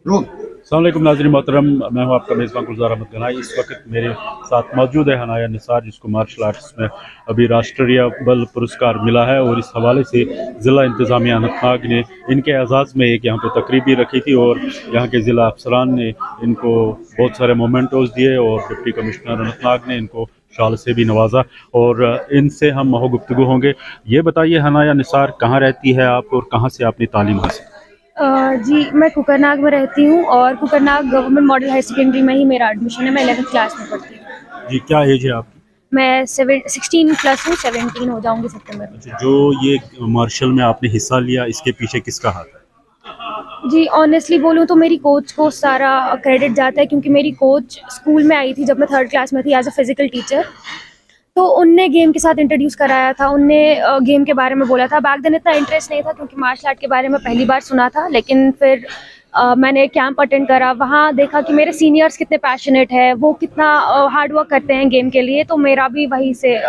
अस्सलाम वालेकुम नाज़रीन मोहतरम, मैं हूं आपका मेज़बान गुलज़ार अहमद गनाई। इस वक्त मेरे साथ मौजूद है हनाया निसार, जिसको मार्शल आर्ट्स में अभी राष्ट्रीय बल पुरस्कार मिला है। और इस हवाले से ज़िला इंतज़ामिया अनंतनाग ने इनके एजाज़ में एक यहाँ पे तकरीब भी रखी थी और यहाँ के ज़िला अफसरान ने इनको बहुत सारे मोमेंटोज़ दिए और डिप्टी कमिश्नर अनंतनाग ने इनको शाल से भी नवाजा। और इनसे हम महो गुफ्तगू होंगे। ये बताइए हनाया निसार, कहाँ रहती है आप और कहाँ से आपने तालीम हासिल? जी, मैं कुकरनाग में रहती हूँ और Kokernag government model high secondary में ही मेरा एडमिशन है। मैं 11th क्लास में पढ़ती हूँ। जी, क्या एज है आपकी? मैं 16 प्लस हूँ, 17 हो जाऊँगी सितंबर में। अच्छा, जो ये मार्शल में आपने हिस्सा लिया, इसके पीछे किसका हाथ है? जी, ऑनेस्टली बोलूँ तो मेरी कोच को सारा क्रेडिट जाता है, क्योंकि मेरी कोच स्कूल में आई थी जब मैं 3rd क्लास में थी एज़ अ फिज़िकल टीचर। तो उनने गेम के साथ इंट्रोड्यूस कराया था, उनने गेम के बारे में बोला था। बैक देन इतना इंटरेस्ट नहीं था, क्योंकि मार्शल आर्ट के बारे में पहली बार सुना था। लेकिन फिर मैंने कैंप अटेंड करा, वहाँ देखा कि मेरे सीनियर्स कितने पैशनेट है, वो कितना हार्ड वर्क करते हैं गेम के लिए। तो मेरा भी वहीं से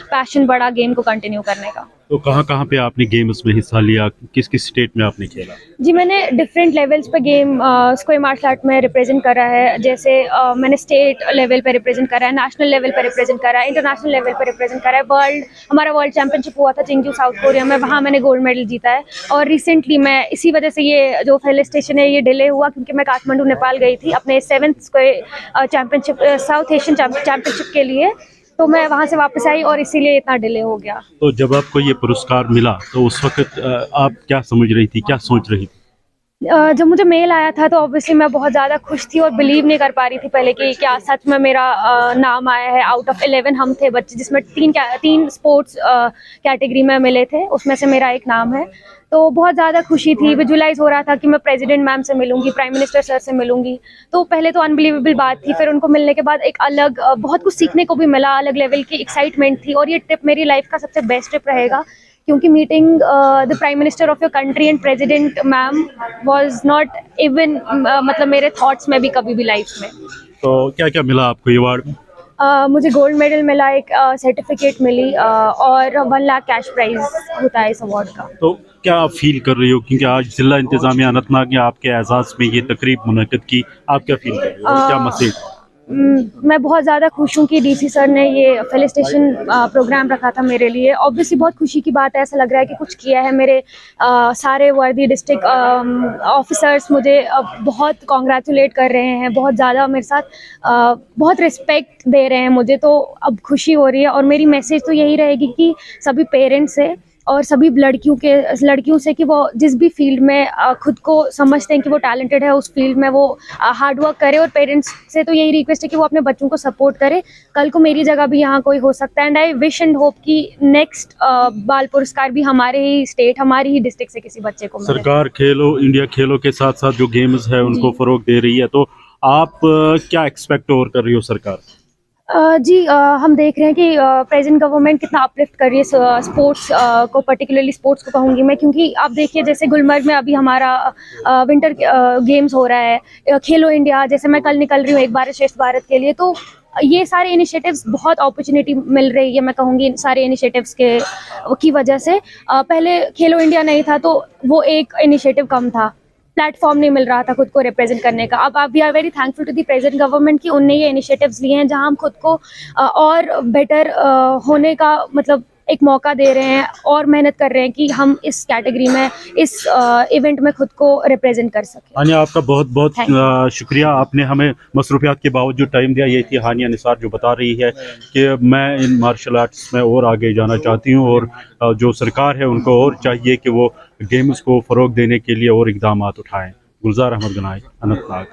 पैशन बढ़ा गेम को कंटिन्यू करने का। तो कहाँ-कहाँ पे आपने गेम्स में हिस्सा लिया? किस-किस स्टेट में आपने खेला? जी, मैंने डिफरेंट लेवल्स पे गेम स्क्वायर मार्शल आर्ट में रिप्रेजेंट करा है। जैसे मैंने स्टेट लेवल पे रिप्रेजेंट करा है, नेशनल लेवल पे रिप्रेजेंट करा है, इंटरनेशनल लेवल पे रिप्रेजेंट करा है। हमारा वर्ल्ड चैंपियनशिप हुआ था चिंगजू साउथ कोरिया में, वहाँ मैंने गोल्ड मेडल जीता है। और रिसेंटली मैं इसी वजह से ये जो फेलिस्टेशन है ये डिले हुआ, क्योंकि मैं काठमांडू नेपाल गई थी अपने 7th square championship south Asian championship के लिए। तो मैं वहाँ से वापस आई और इसीलिए इतना डिले हो गया। तो जब आपको ये पुरस्कार मिला तो उस वक़्त आप क्या समझ रही थी? क्या सोच रही थी? जब मुझे मेल आया था तो ऑब्वियसली मैं बहुत ज़्यादा खुश थी और बिलीव नहीं कर पा रही थी पहले कि क्या सच में मेरा नाम आया है। आउट ऑफ 11 हम थे बच्चे, जिसमें 3 स्पोर्ट्स कैटेगरी में मिले थे, उसमें से मेरा एक नाम है। तो बहुत ज़्यादा खुशी थी। विजुलाइज़ हो रहा था कि मैं प्रेसिडेंट मैम से मिलूंगी, प्राइम मिनिस्टर सर से मिलूंगी। तो पहले तो अनबिलीवेबल बात थी, फिर उनको मिलने के बाद एक अलग बहुत कुछ सीखने को भी मिला, अलग लेवल की एक्साइटमेंट थी। और ये ट्रिप मेरी लाइफ का सबसे बेस्ट ट्रिप रहेगा, क्योंकि meeting the prime minister of your country and president ma'am was not even मतलब मेरे थॉट्स में भी कभी भी लाइफ में। तो क्या-क्या मिला आपको ये अवार्ड में? मुझे गोल्ड मेडल मिला, एक सर्टिफिकेट मिली और 1 लाख कैश प्राइज होता है इस अवार्ड का। तो क्या आप फ़ील कर रही हो, क्योंकि आज ज़िला इंतज़ामिया अनंतनाग ने आपके एजाज़ में ये तकरीब मुनक्किद की, आप क्या फ़ील कर रही हो और क्या मैसेज? मैं बहुत ज़्यादा खुश हूँ कि डीसी सर ने ये फेलिस्टेशन प्रोग्राम रखा था मेरे लिए। ऑब्वियसली बहुत खुशी की बात है, ऐसा लग रहा है कि कुछ किया है। मेरे सारे वर्दी डिस्ट्रिक्ट ऑफिसर्स मुझे बहुत कॉन्ग्रेचुलेट कर रहे हैं, बहुत ज़्यादा मेरे साथ बहुत रिस्पेक्ट दे रहे हैं मुझे। तो अब खुशी हो रही है और मेरी मैसेज तो यही रहेगी कि सभी पेरेंट्स से और सभी लड़कियों से कि वो जिस भी फील्ड में खुद को समझते हैं कि वो टैलेंटेड है, उस फील्ड में वो हार्ड वर्क करे। और पेरेंट्स से तो यही रिक्वेस्ट है कि वो अपने बच्चों को सपोर्ट करे। कल को मेरी जगह भी यहाँ कोई हो सकता है, and I wish and hope कि नेक्स्ट बाल पुरस्कार भी हमारे ही स्टेट, हमारी ही डिस्ट्रिक्ट से किसी बच्चे को मिले। सरकार खेलो इंडिया खेलों के साथ-साथ जो गेम्स है उनको फ़रोग़ दे रही है, तो आप क्या एक्सपेक्ट और कर रही हो सरकार से? जी, हम देख रहे हैं कि प्रेजेंट गवर्नमेंट कितना अपलिफ्ट कर रही है स्पोर्ट्स को, पर्टिकुलरली स्पोर्ट्स को कहूँगी मैं, क्योंकि आप देखिए जैसे गुलमर्ग में अभी हमारा विंटर गेम्स हो रहा है, खेलो इंडिया, जैसे मैं कल निकल रही हूँ एक भारत श्रेष्ठ भारत के लिए। तो ये सारे इनिशिएटिव्स, बहुत अपॉर्चुनिटी मिल रही है मैं कहूँगी इन सारे इनिशिएटिव्स की वजह से। पहले खेलो इंडिया नहीं था तो वो एक इनिशिएटिव कम था, प्लेटफॉर्म नहीं मिल रहा था खुद को रिप्रेजेंट करने का। अब we are very thankful to the present government कि उनने ये इनिशिएटिव्स लिए हैं, जहां हम खुद को और बेटर होने का मतलब एक मौका दे रहे हैं और मेहनत कर रहे हैं कि हम इस कैटेगरी में, इस इवेंट में खुद को रिप्रेजेंट कर सकें। हानिया, आपका बहुत बहुत शुक्रिया, आपने हमें मसरूफियात के बावजूद टाइम दिया। ये थी हानिया निसार, जो बता रही है कि मैं इन मार्शल आर्ट्स में और आगे जाना चाहती हूँ और जो सरकार है उनको और चाहिए कि वो गेम्स को फ़रोग़ देने के लिए और इक़दामात उठाएँ। गुलज़ार अहमद गनाई, अनंतनाग।